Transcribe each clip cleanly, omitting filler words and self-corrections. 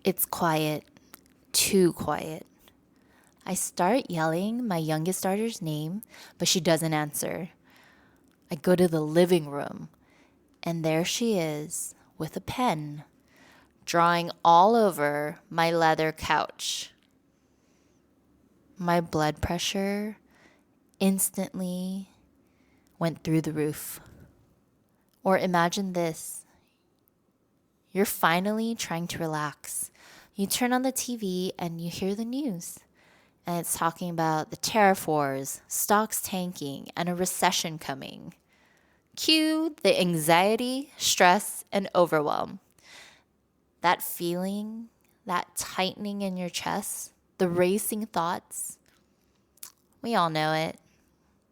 It's quiet, too quiet. I start yelling my youngest daughter's name, but she doesn't answer. I go to the living room, and there she is with a pen, drawing all over my leather couch. My blood pressure instantly went through the roof. Or imagine this: you're finally trying to relax. You turn on the TV and you hear the news. And it's talking about the tariff wars, stocks tanking, and a recession coming. Cue the anxiety, stress, and overwhelm. That feeling, that tightening in your chest, the racing thoughts. We all know it.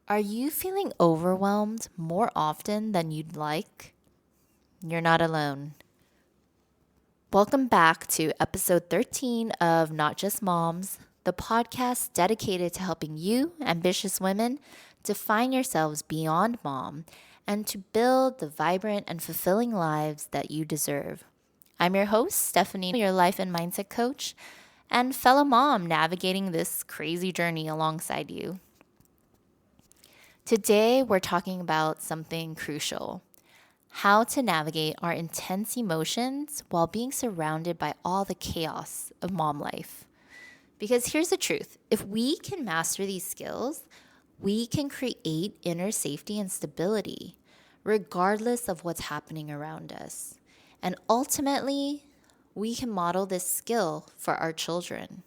Are you feeling overwhelmed more often than you'd like? You're not alone. Welcome back to episode 13 of Not Just Moms, the podcast dedicated to helping you, ambitious women, define yourselves beyond mom and to build the vibrant and fulfilling lives that you deserve. I'm your host, Stephanie, your life and mindset coach, and fellow mom navigating this crazy journey alongside you. Today, we're talking about something crucial: how to navigate our intense emotions while being surrounded by all the chaos of mom life. Because here's the truth: if we can master these skills, we can create inner safety and stability, regardless of what's happening around us. And ultimately, we can model this skill for our children.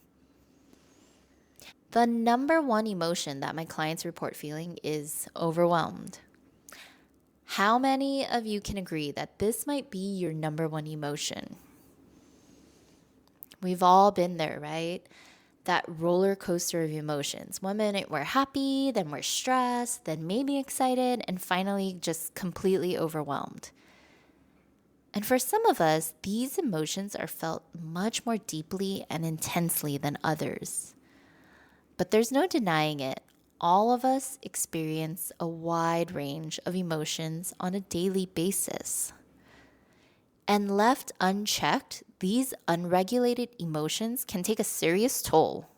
The number one emotion that my clients report feeling is overwhelmed. How many of you can agree that this might be your number one emotion? We've all been there, right? That roller coaster of emotions. One minute we're happy, then we're stressed, then maybe excited, and finally just completely overwhelmed. And for some of us, these emotions are felt much more deeply and intensely than others. But there's no denying it. All of us experience a wide range of emotions on a daily basis. And left unchecked, these unregulated emotions can take a serious toll.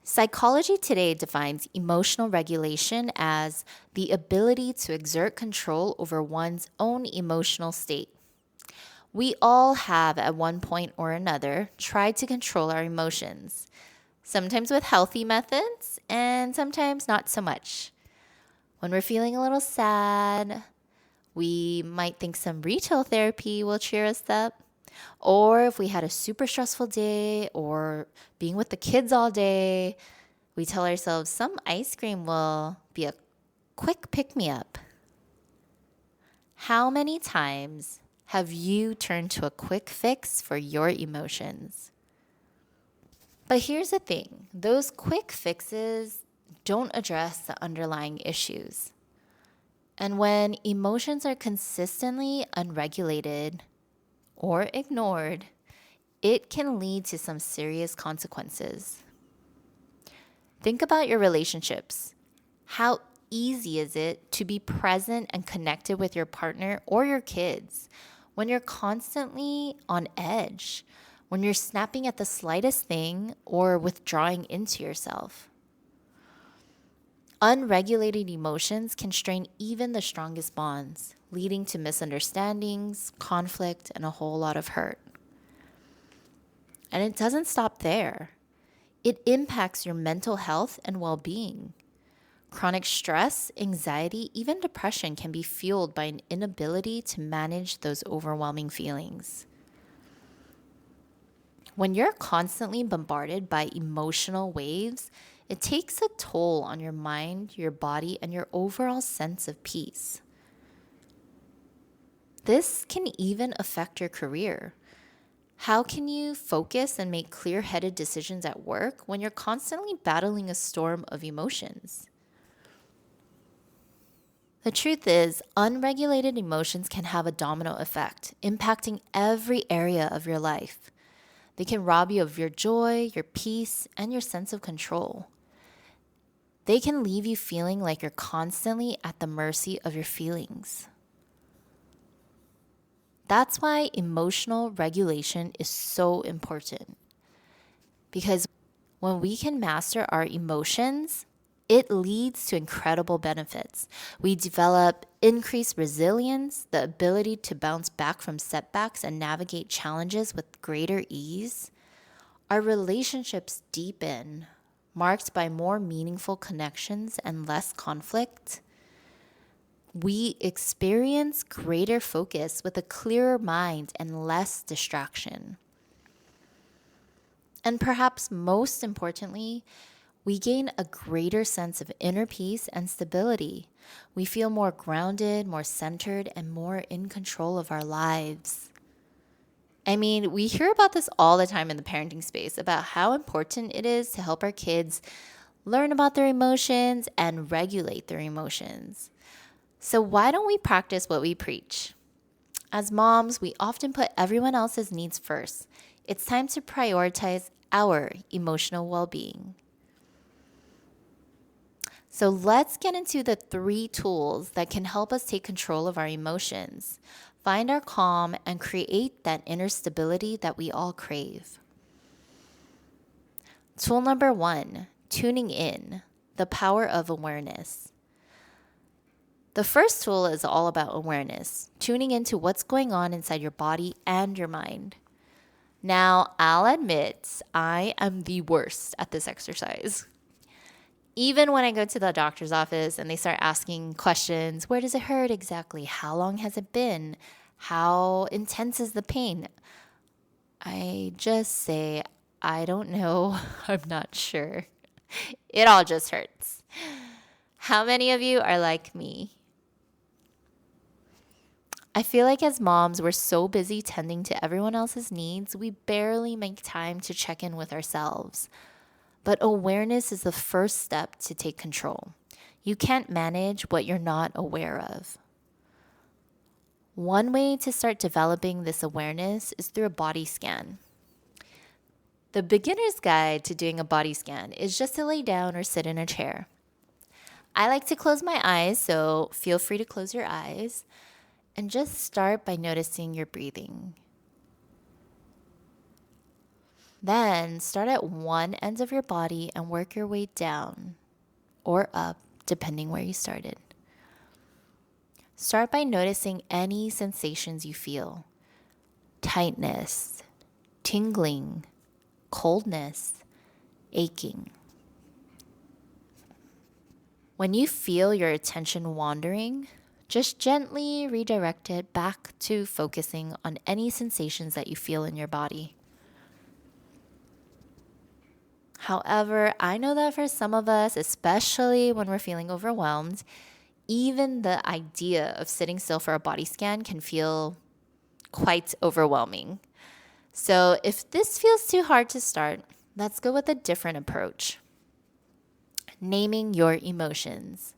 Psychology today defines emotional regulation as the ability to exert control over one's own emotional state. We all have, at one point or another, tried to control our emotions. Sometimes with healthy methods, and sometimes not so much. When we're feeling a little sad, we might think some retail therapy will cheer us up. Or if we had a super stressful day or being with the kids all day, we tell ourselves some ice cream will be a quick pick-me-up. How many times have you turned to a quick fix for your emotions? But here's the thing: those quick fixes don't address the underlying issues. And when emotions are consistently unregulated or ignored, it can lead to some serious consequences. Think about your relationships. How easy is it to be present and connected with your partner or your kids when you're constantly on edge, when you're snapping at the slightest thing or withdrawing into yourself? Unregulated emotions can strain even the strongest bonds, leading to misunderstandings, conflict, and a whole lot of hurt. And it doesn't stop there. It impacts your mental health and well-being. Chronic stress, anxiety, even depression can be fueled by an inability to manage those overwhelming feelings. When you're constantly bombarded by emotional waves, it takes a toll on your mind, your body, and your overall sense of peace. This can even affect your career. How can you focus and make clear-headed decisions at work when you're constantly battling a storm of emotions? The truth is, unregulated emotions can have a domino effect, impacting every area of your life. They can rob you of your joy, your peace, and your sense of control. They can leave you feeling like you're constantly at the mercy of your feelings. That's why emotional regulation is so important. Because when we can master our emotions, it leads to incredible benefits. We develop increased resilience, the ability to bounce back from setbacks and navigate challenges with greater ease. Our relationships deepen, marked by more meaningful connections and less conflict. We experience greater focus with a clearer mind and less distraction. And perhaps most importantly, we gain a greater sense of inner peace and stability. We feel more grounded, more centered, and more in control of our lives. I mean, we hear about this all the time in the parenting space about how important it is to help our kids learn about their emotions and regulate their emotions. So, why don't we practice what we preach? As moms, we often put everyone else's needs first. It's time to prioritize our emotional well being. So let's get into the 3 tools that can help us take control of our emotions, find our calm, and create that inner stability that we all crave. Tool number 1, tuning in, the power of awareness. The first tool is all about awareness, tuning into what's going on inside your body and your mind. Now, I'll admit, I am the worst at this exercise. Even when I go to the doctor's office and they start asking questions, where does it hurt exactly? How long has it been? How intense is the pain? I just say, I don't know. I'm not sure. It all just hurts. How many of you are like me? I feel like as moms, we're so busy tending to everyone else's needs, we barely make time to check in with ourselves. But awareness is the first step to take control. You can't manage what you're not aware of. One way to start developing this awareness is through a body scan. The beginner's guide to doing a body scan is just to lay down or sit in a chair. I like to close my eyes, so feel free to close your eyes and just start by noticing your breathing. Then start at one end of your body and work your way down or up, depending where you started. Start by noticing any sensations you feel: tightness, tingling, coldness, aching. When you feel your attention wandering, just gently redirect it back to focusing on any sensations that you feel in your body. However, I know that for some of us, especially when we're feeling overwhelmed, even the idea of sitting still for a body scan can feel quite overwhelming. So if this feels too hard to start, let's go with a different approach. Naming your emotions.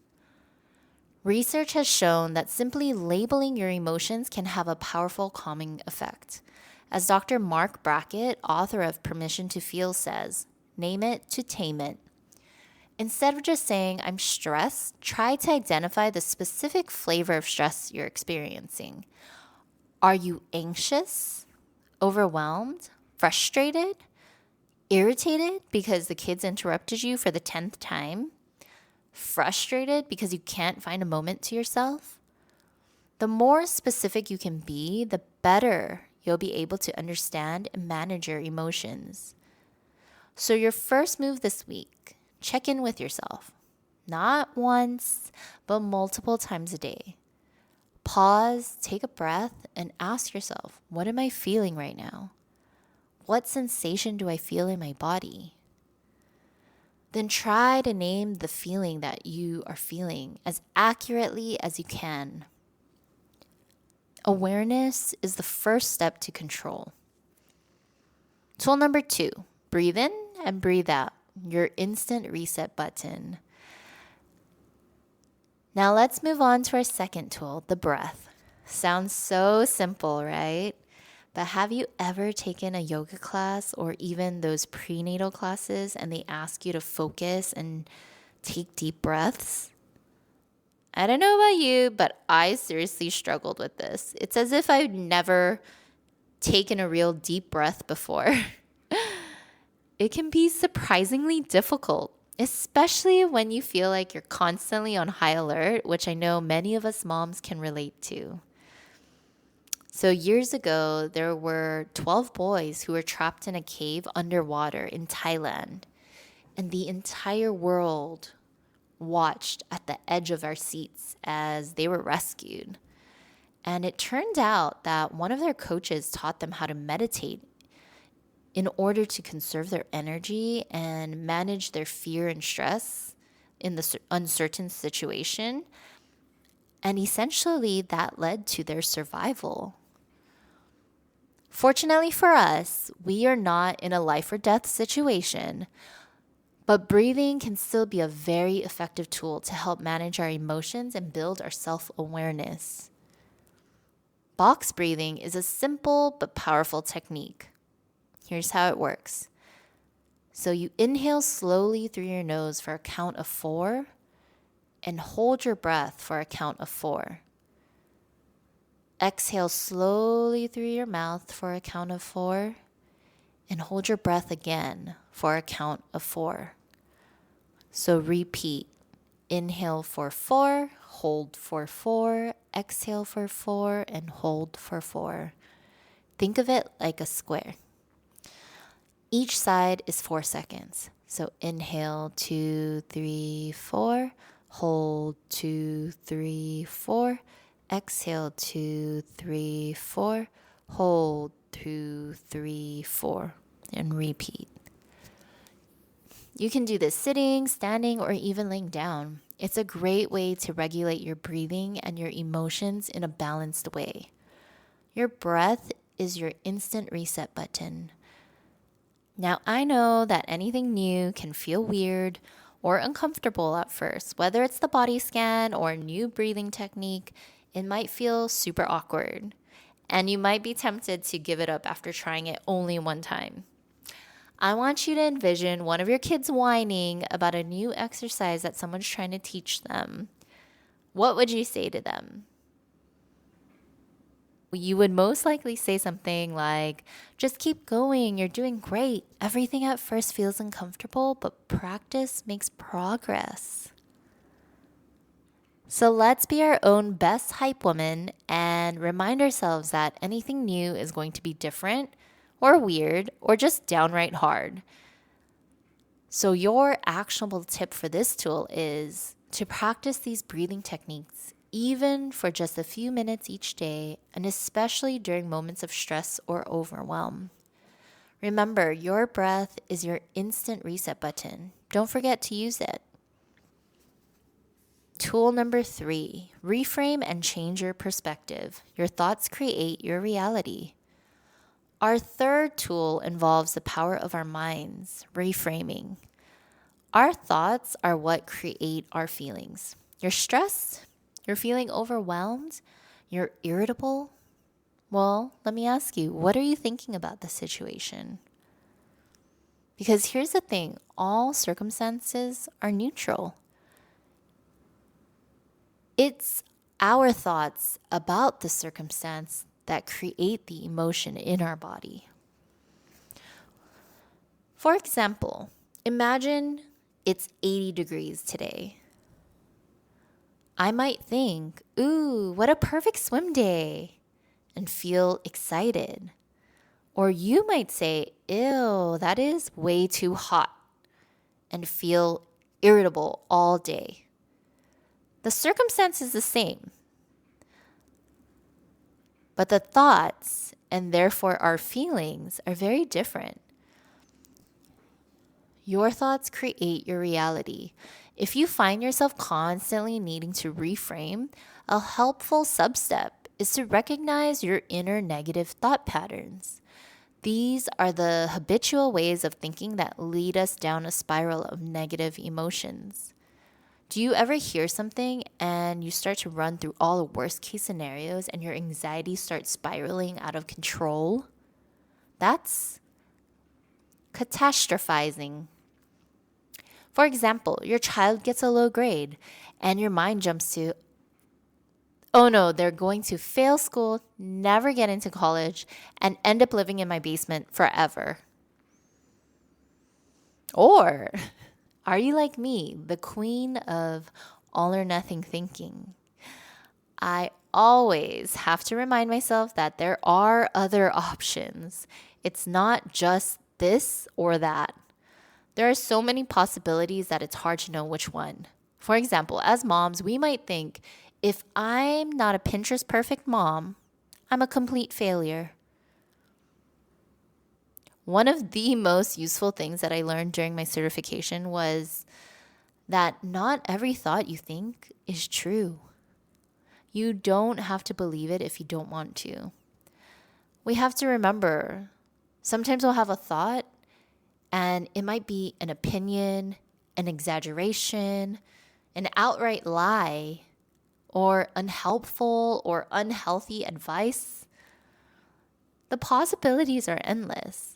Research has shown that simply labeling your emotions can have a powerful calming effect. As Dr. Mark Brackett, author of Permission to Feel, says, name it to tame it. Instead of just saying, I'm stressed, try to identify the specific flavor of stress you're experiencing. Are you anxious, overwhelmed, frustrated, irritated because the kids interrupted you for the 10th time? Frustrated because you can't find a moment to yourself? The more specific you can be, the better you'll be able to understand and manage your emotions. So your first move this week, check in with yourself. Not once, but multiple times a day. Pause, take a breath, and ask yourself, what am I feeling right now? What sensation do I feel in my body? Then try to name the feeling that you are feeling as accurately as you can. Awareness is the first step to control. Tool number 2, breathe in and breathe out, your instant reset button. Now let's move on to our second tool, the breath. Sounds so simple, right? But have you ever taken a yoga class or even those prenatal classes and they ask you to focus and take deep breaths? I don't know about you, but I seriously struggled with this. It's as if I've never taken a real deep breath before. It can be surprisingly difficult, especially when you feel like you're constantly on high alert, which I know many of us moms can relate to. So, years ago, there were 12 boys who were trapped in a cave underwater in Thailand, and the entire world watched at the edge of our seats as they were rescued. And it turned out that one of their coaches taught them how to meditate in order to conserve their energy and manage their fear and stress in the uncertain situation. And essentially, that led to their survival. Fortunately for us, we are not in a life or death situation, but breathing can still be a very effective tool to help manage our emotions and build our self-awareness. Box breathing is a simple but powerful technique. Here's how it works. So you inhale slowly through your nose for a count of 4 and hold your breath for a count of 4. Exhale slowly through your mouth for a count of 4 and hold your breath again for a count of 4. So repeat. Inhale for 4, hold for 4, exhale for 4, and hold for 4. Think of it like a square. Each side is 4 seconds. So inhale 2, 3, 4, hold 2, 3, 4, exhale 2, 3, 4, hold 2, 3, 4, and repeat. You can do this sitting, standing, or even laying down. It's a great way to regulate your breathing and your emotions in a balanced way. Your breath is your instant reset button. Now, I know that anything new can feel weird or uncomfortable at first. Whether it's the body scan or a new breathing technique, it might feel super awkward. And you might be tempted to give it up after trying it only one time. I want you to envision one of your kids whining about a new exercise that someone's trying to teach them. What would you say to them? You would most likely say something like, just keep going, you're doing great. Everything at first feels uncomfortable, but practice makes progress. So let's be our own best hype woman and remind ourselves that anything new is going to be different or weird or just downright hard. So your actionable tip for this tool is to practice these breathing techniques even for just a few minutes each day, and especially during moments of stress or overwhelm. Remember, your breath is your instant reset button. Don't forget to use it. Tool number 3, reframe and change your perspective. Your thoughts create your reality. Our third tool involves the power of our minds, reframing. Our thoughts are what create our feelings. You're stressed? You're feeling overwhelmed? You're irritable? Well, let me ask you, what are you thinking about the situation? Because here's the thing, all circumstances are neutral. It's our thoughts about the circumstance that create the emotion in our body. For example, imagine it's 80 degrees today. I might think, ooh, what a perfect swim day, and feel excited. Or you might say, ew, that is way too hot, and feel irritable all day. The circumstance is the same, but the thoughts, and therefore our feelings, are very different. Your thoughts create your reality. If you find yourself constantly needing to reframe, a helpful sub-step is to recognize your inner negative thought patterns. These are the habitual ways of thinking that lead us down a spiral of negative emotions. Do you ever hear something and you start to run through all the worst case scenarios and your anxiety starts spiraling out of control? That's catastrophizing. For example, your child gets a low grade And your mind jumps to, oh no, they're going to fail school, never get into college, and end up living in my basement forever. Or are you like me, the queen of all or nothing thinking? I always have to remind myself that there are other options. It's not just this or that. There are so many possibilities that it's hard to know which one. For example, as moms, we might think, if I'm not a Pinterest perfect mom, I'm a complete failure. One of the most useful things that I learned during my certification was that not every thought you think is true. You don't have to believe it if you don't want to. We have to remember, sometimes we'll have a thought and it might be an opinion, an exaggeration, an outright lie, or unhelpful or unhealthy advice. The possibilities are endless.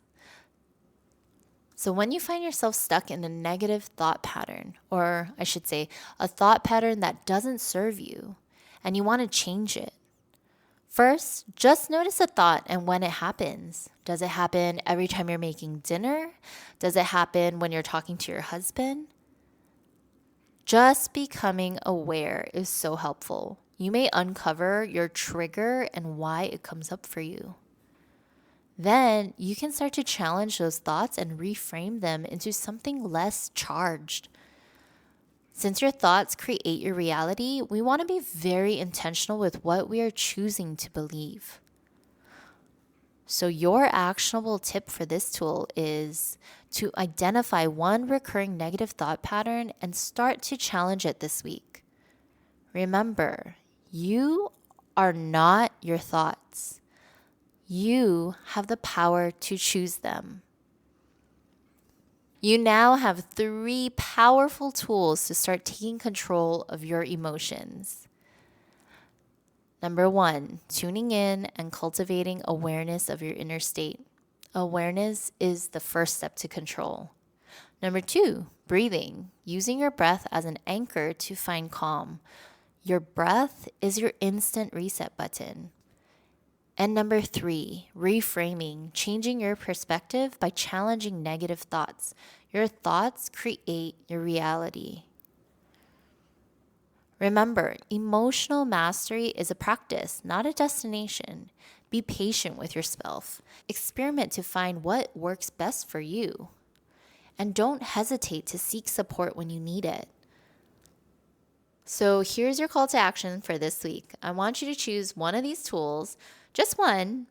So when you find yourself stuck in a negative thought pattern, or I should say, a thought pattern that doesn't serve you, and you want to change it, first, just notice a thought and when it happens. Does it happen every time you're making dinner? Does it happen when you're talking to your husband? Just becoming aware is so helpful. You may uncover your trigger and why it comes up for you. Then you can start to challenge those thoughts and reframe them into something less charged. Since your thoughts create your reality, we want to be very intentional with what we are choosing to believe. So, your actionable tip for this tool is to identify one recurring negative thought pattern and start to challenge it this week. Remember, you are not your thoughts. You have the power to choose them. You now have 3 powerful tools to start taking control of your emotions. Number 1, tuning in and cultivating awareness of your inner state. Awareness is the first step to control. Number 2, breathing, using your breath as an anchor to find calm. Your breath is your instant reset button. And number 3, reframing, changing your perspective by challenging negative thoughts. Your thoughts create your reality. Remember, emotional mastery is a practice, not a destination. Be patient with yourself. Experiment to find what works best for you. And don't hesitate to seek support when you need it. So here's your call to action for this week. I want you to choose one of these tools, just one,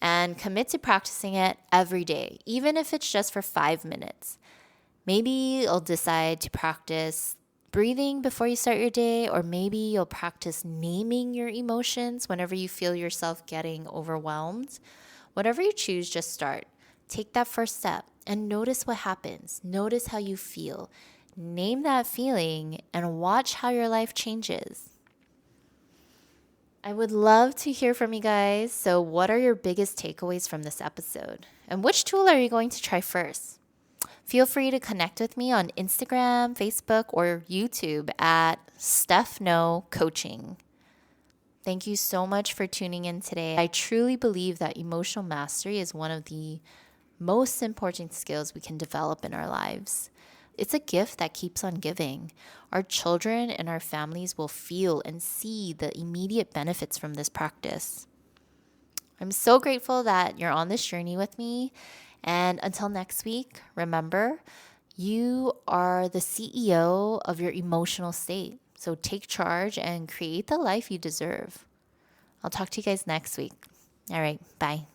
and commit to practicing it every day, even if it's just for 5 minutes. Maybe you'll decide to practice breathing before you start your day, or maybe you'll practice naming your emotions whenever you feel yourself getting overwhelmed. Whatever you choose, just start. Take that first step and notice what happens. Notice how you feel. Name that feeling and watch how your life changes. I would love to hear from you guys. So, what are your biggest takeaways from this episode? And which tool are you going to try first? Feel free to connect with me on Instagram, Facebook, or YouTube at Steph No Coaching. Thank you so much for tuning in today. I truly believe that emotional mastery is one of the most important skills we can develop in our lives. It's a gift that keeps on giving. Our children and our families will feel and see the immediate benefits from this practice. I'm so grateful that you're on this journey with me. And until next week, remember, you are the CEO of your emotional state. So take charge and create the life you deserve. I'll talk to you guys next week. All right, bye.